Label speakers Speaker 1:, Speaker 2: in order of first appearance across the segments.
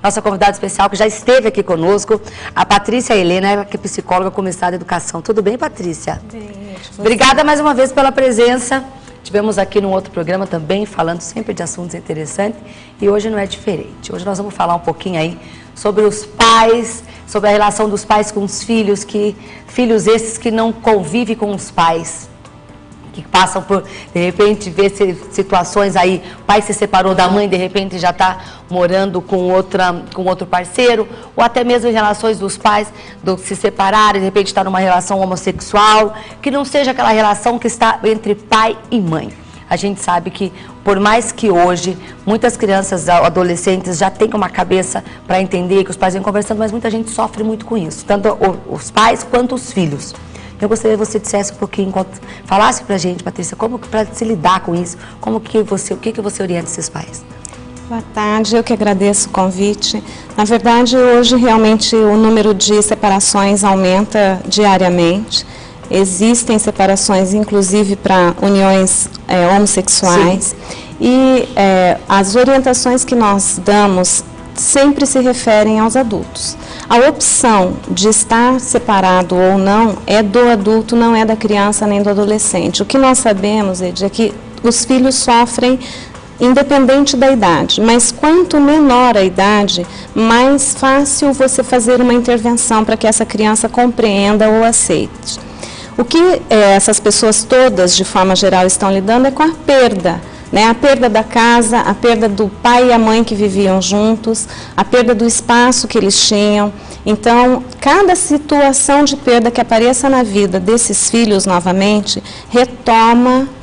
Speaker 1: nossa convidada especial que já esteve aqui conosco, a Patrícia Helena, que é psicóloga começada de educação. Tudo bem, Patrícia?
Speaker 2: Bem,
Speaker 1: obrigada mais uma vez pela presença. Tivemos aqui num outro programa também, falando sempre de assuntos interessantes, e hoje não é diferente. Hoje nós vamos falar um pouquinho aí sobre os pais, sobre a relação dos pais com os filhos, filhos esses que não convivem com os pais, que passam por, de repente, ver situações aí, o pai se separou da mãe, de repente já está morando com outro parceiro, ou até mesmo em relações dos pais se separarem, de repente está numa relação homossexual, que não seja aquela relação que está entre pai e mãe. A gente sabe que, por mais que hoje muitas crianças, adolescentes já tenham uma cabeça para entender que os pais vêm conversando, mas muita gente sofre muito com isso, tanto os pais quanto os filhos. Eu gostaria que você dissesse um pouquinho, falasse pra gente, Patrícia, como para se lidar com isso, o que você orienta esses pais?
Speaker 2: Boa tarde, eu que agradeço o convite. Na verdade, hoje realmente o número de separações aumenta diariamente. Existem separações, inclusive, para uniões homossexuais. Sim. E as orientações que nós damos sempre se referem aos adultos. A opção de estar separado ou não é do adulto, não é da criança nem do adolescente. O que nós sabemos, Ed, é que os filhos sofrem independente da idade, mas quanto menor a idade, mais fácil você fazer uma intervenção para que essa criança compreenda ou aceite. O que essas pessoas todas, de forma geral, estão lidando é com a perda. A perda da casa, a perda do pai e a mãe que viviam juntos, a perda do espaço que eles tinham. Então, cada situação de perda que apareça na vida desses filhos novamente,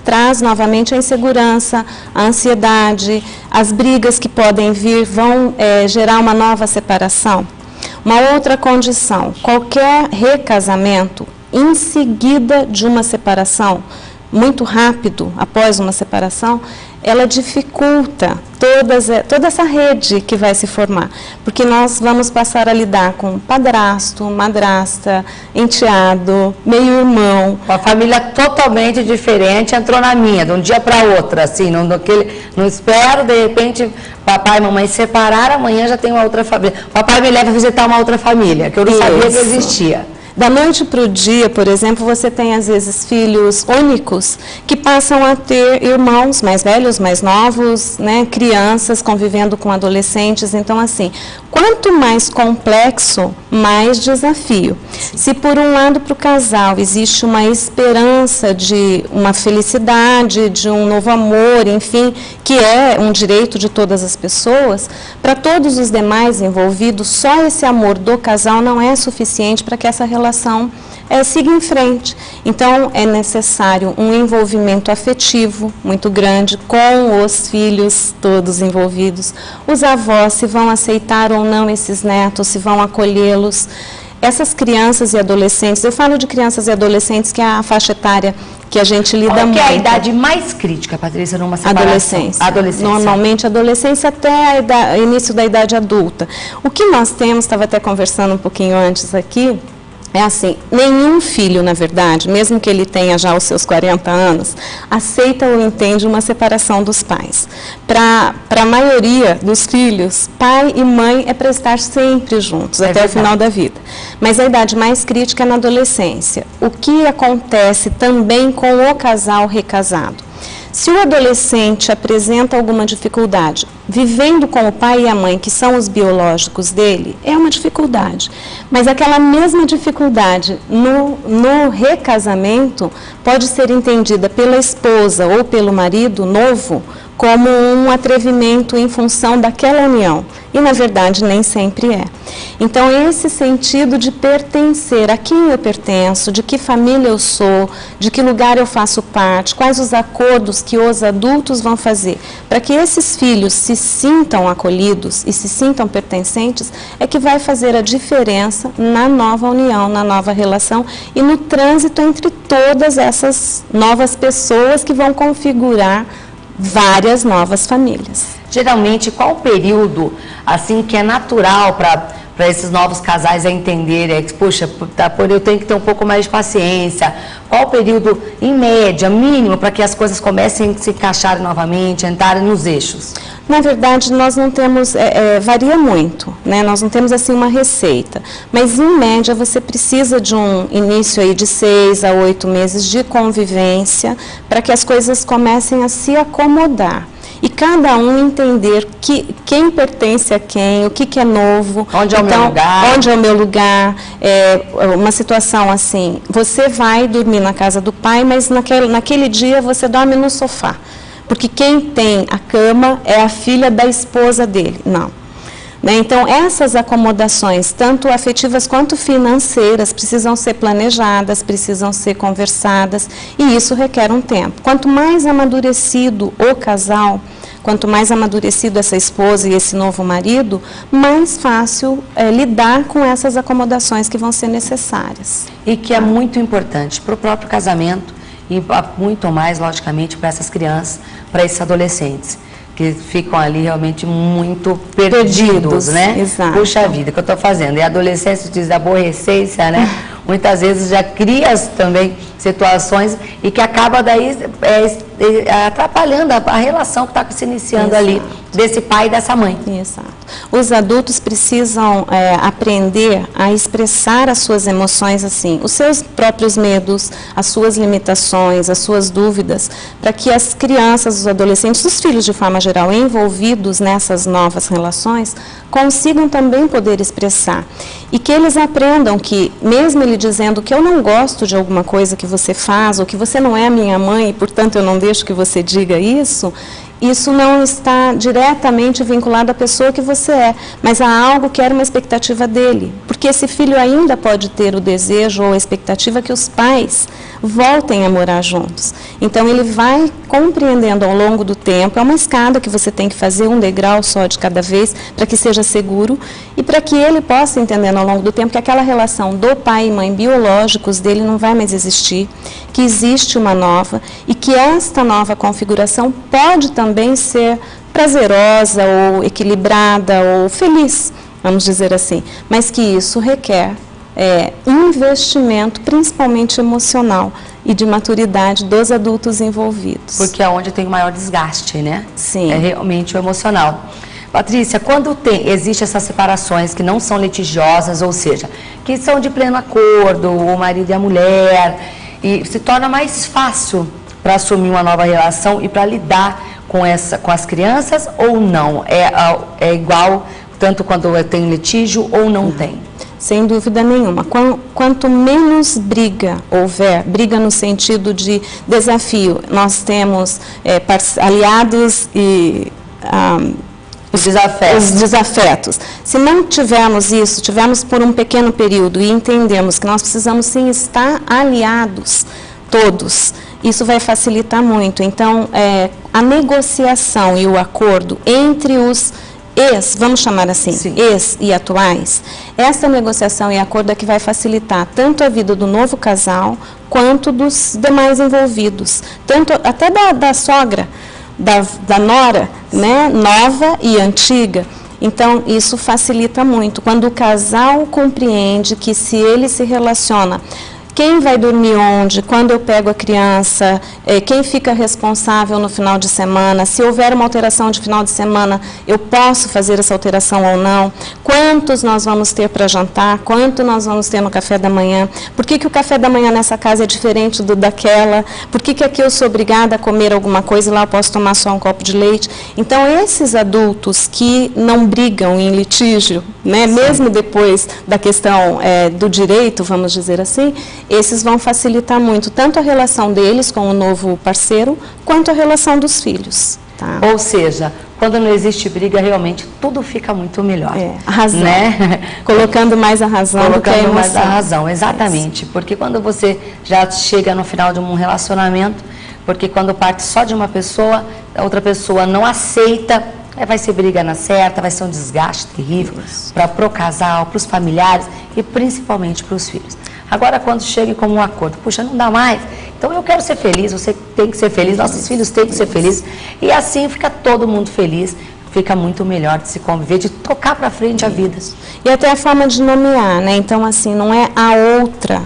Speaker 2: traz novamente a insegurança, a ansiedade, as brigas que podem vir vão gerar uma nova separação. Uma outra condição, qualquer recasamento em seguida de uma separação, muito rápido após uma separação, ela dificulta toda essa rede que vai se formar, porque nós vamos passar a lidar com padrasto, madrasta, enteado, meio-irmão.
Speaker 1: Uma família totalmente diferente entrou na minha, de um dia para outro, assim, não espero, de repente, papai e mamãe separaram, amanhã já tem uma outra família. Papai me leva a visitar uma outra família, que eu não sabia que existia.
Speaker 2: Da noite para o dia, por exemplo, você tem às vezes filhos únicos que passam a ter irmãos mais velhos, mais novos, crianças convivendo com adolescentes. Então, assim, quanto mais complexo, mais desafio. Se por um lado para o casal existe uma esperança de uma felicidade, de um novo amor, enfim, que é um direito de todas as pessoas, para todos os demais envolvidos, só esse amor do casal não é suficiente para que essa relação siga em frente. Então, é necessário um envolvimento afetivo muito grande com os filhos todos envolvidos, os avós, se vão aceitar ou não esses netos, se vão acolhê-los. Essas crianças e adolescentes, eu falo de crianças e adolescentes, que é a faixa etária que a gente lida muito.
Speaker 1: Qual é a idade mais crítica, Patrícia, numa separação?
Speaker 2: Adolescência. Normalmente, adolescência até o início da idade adulta. O que nós temos, estava até conversando um pouquinho antes aqui, é assim, nenhum filho, na verdade, mesmo que ele tenha já os seus 40 anos, aceita ou entende uma separação dos pais. Para a maioria dos filhos, pai e mãe é para estar sempre juntos, até o final da vida. Mas a idade mais crítica é na adolescência. O que acontece também com o casal recasado? Se o adolescente apresenta alguma dificuldade, vivendo com o pai e a mãe, que são os biológicos dele, é uma dificuldade. Mas aquela mesma dificuldade no recasamento pode ser entendida pela esposa ou pelo marido novo como um atrevimento em função daquela união. E, na verdade, nem sempre é. Então, esse sentido de pertencer, a quem eu pertenço, de que família eu sou, de que lugar eu faço parte, quais os acordos que os adultos vão fazer, para que esses filhos se sintam acolhidos e se sintam pertencentes, é que vai fazer a diferença na nova união, na nova relação e no trânsito entre todas essas novas pessoas que vão configurar várias novas famílias.
Speaker 1: Geralmente, qual o período assim que é natural para esses novos casais a entenderem que, puxa, eu tenho que ter um pouco mais de paciência? Qual o período, em média, mínimo, para que as coisas comecem a se encaixarem novamente, entrarem nos eixos?
Speaker 2: Na verdade, nós não temos, varia muito, né? Nós não temos assim uma receita, mas em média você precisa de um início aí de 6 a 8 meses de convivência para que as coisas comecem a se acomodar. E cada um entender quem pertence a quem, o que é novo.
Speaker 1: Onde é o meu lugar.
Speaker 2: Onde é o meu lugar. Uma situação assim, você vai dormir na casa do pai, mas naquele dia você dorme no sofá. Porque quem tem a cama é a filha da esposa dele. Não. Né? Então, essas acomodações, tanto afetivas quanto financeiras, precisam ser planejadas, precisam ser conversadas, e isso requer um tempo. Quanto mais amadurecido o casal, quanto mais amadurecido essa esposa e esse novo marido, mais fácil lidar com essas acomodações que vão ser necessárias.
Speaker 1: E que é muito importante para o próprio casamento e muito mais, logicamente, para essas crianças, para esses adolescentes, que ficam ali realmente muito perdidos, né?
Speaker 2: Exato.
Speaker 1: Puxa vida, o que eu estou fazendo? E a adolescência diz aborrecência, né? Muitas vezes já cria também situações e que acaba daí atrapalhando a relação que está se iniciando. Exato. Ali desse pai e dessa mãe.
Speaker 2: Exato. Os adultos precisam aprender a expressar as suas emoções assim, os seus próprios medos, as suas limitações, as suas dúvidas, para que as crianças, os adolescentes, os filhos de forma geral envolvidos nessas novas relações, consigam também poder expressar. E que eles aprendam que, mesmo ele dizendo que eu não gosto de alguma coisa que você faz, ou que você não é minha mãe e, portanto, eu não deixo que você diga isso não está diretamente vinculado à pessoa que você é, mas a algo que era uma expectativa dele. Porque esse filho ainda pode ter o desejo ou a expectativa que os pais voltem a morar juntos. Então, ele vai compreendendo ao longo do tempo, é uma escada que você tem que fazer, um degrau só de cada vez, para que seja seguro, e para que ele possa entendendo ao longo do tempo que aquela relação do pai e mãe biológicos dele não vai mais existir, que existe uma nova, e que esta nova configuração pode também ser prazerosa, ou equilibrada, ou feliz, vamos dizer assim, mas que isso requer investimento, principalmente emocional e de maturidade dos adultos envolvidos.
Speaker 1: Porque é onde tem o maior desgaste, né?
Speaker 2: Sim.
Speaker 1: É realmente o emocional. Patrícia, quando existem essas separações que não são litigiosas, ou seja, que são de pleno acordo, o marido e a mulher, e se torna mais fácil para assumir uma nova relação e para lidar com as crianças, ou não? É igual tanto quando tem litígio ou não tem?
Speaker 2: Sem dúvida nenhuma. Quanto menos briga houver, briga no sentido de desafio, nós temos aliados e os desafetos. Se não tivermos isso, tivermos por um pequeno período e entendemos que nós precisamos sim estar aliados, todos, isso vai facilitar muito. Então, a negociação e o acordo entre os vamos chamar assim, sim, ex e atuais, essa negociação e acordo é que vai facilitar tanto a vida do novo casal, quanto dos demais envolvidos, tanto até da sogra, da nora, né, nova e antiga. Então, isso facilita muito. Quando o casal compreende que se ele se relaciona, quem vai dormir onde, quando eu pego a criança, quem fica responsável no final de semana, se houver uma alteração de final de semana, eu posso fazer essa alteração ou não, quantos nós vamos ter para jantar, quanto nós vamos ter no café da manhã, por que o café da manhã nessa casa é diferente daquela, por que aqui eu sou obrigada a comer alguma coisa e lá eu posso tomar só um copo de leite. Então, esses adultos que não brigam em litígio, né, mesmo depois da questão do direito, vamos dizer assim, esses vão facilitar muito, tanto a relação deles com o novo parceiro, quanto a relação dos filhos. Tá?
Speaker 1: Ou seja, quando não existe briga, realmente tudo fica muito melhor.
Speaker 2: A razão.
Speaker 1: Né?
Speaker 2: Colocando mais a razão do que a emoção.
Speaker 1: Mais a razão, exatamente. Porque quando você já chega no final de um relacionamento, porque quando parte só de uma pessoa, a outra pessoa não aceita, vai ser briga na certa, vai ser um desgaste terrível para o casal, para os familiares e principalmente para os filhos. Agora, quando chega como um acordo, puxa, não dá mais, então eu quero ser feliz, você tem que ser feliz, nossos filhos têm que ser felizes, e assim fica todo mundo feliz, fica muito melhor de se conviver, de tocar para frente a vida.
Speaker 2: E até a forma de nomear, né? Então, assim, não é a outra.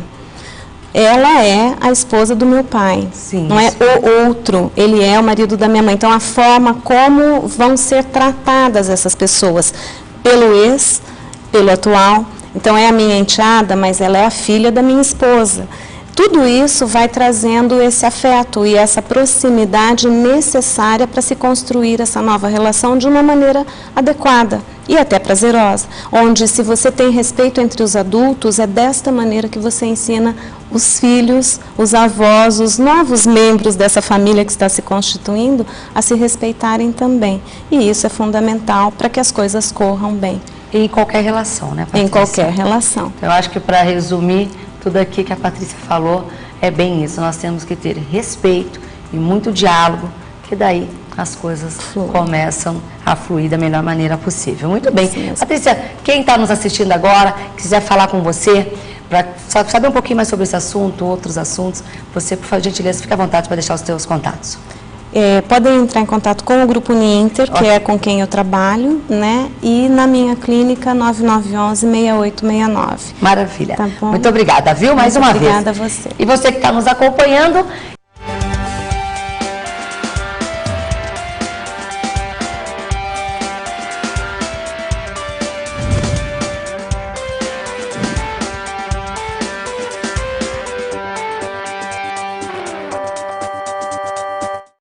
Speaker 2: ela é a esposa do meu pai,
Speaker 1: Sim,
Speaker 2: não é o outro, ele é o marido da minha mãe. Então, a forma como vão ser tratadas essas pessoas, pelo ex, pelo atual. Então, é a minha enteada, mas ela é a filha da minha esposa. Tudo isso vai trazendo esse afeto e essa proximidade necessária para se construir essa nova relação de uma maneira adequada e até prazerosa, onde se você tem respeito entre os adultos, é desta maneira que você ensina os filhos, os avós, os novos membros dessa família que está se constituindo a se respeitarem também. E isso é fundamental para que as coisas corram bem.
Speaker 1: Em qualquer relação, né, Patrícia?
Speaker 2: Em qualquer relação.
Speaker 1: Eu acho que, para resumir tudo aqui que a Patrícia falou, é bem isso. Nós temos que ter respeito e muito diálogo, que daí as coisas começam a fluir da melhor maneira possível. Muito bem. Patrícia, quem está nos assistindo agora, quiser falar com você, para saber um pouquinho mais sobre esse assunto, outros assuntos, você, por gentileza, fique à vontade para deixar os seus contatos.
Speaker 2: Podem entrar em contato com o Grupo Uninter, que é com quem eu trabalho, né? E na minha clínica, 9911-6869.
Speaker 1: Maravilha.
Speaker 2: Tá bom?
Speaker 1: Muito obrigada, viu? Mais uma vez.
Speaker 2: Obrigada a você.
Speaker 1: E você que está nos acompanhando,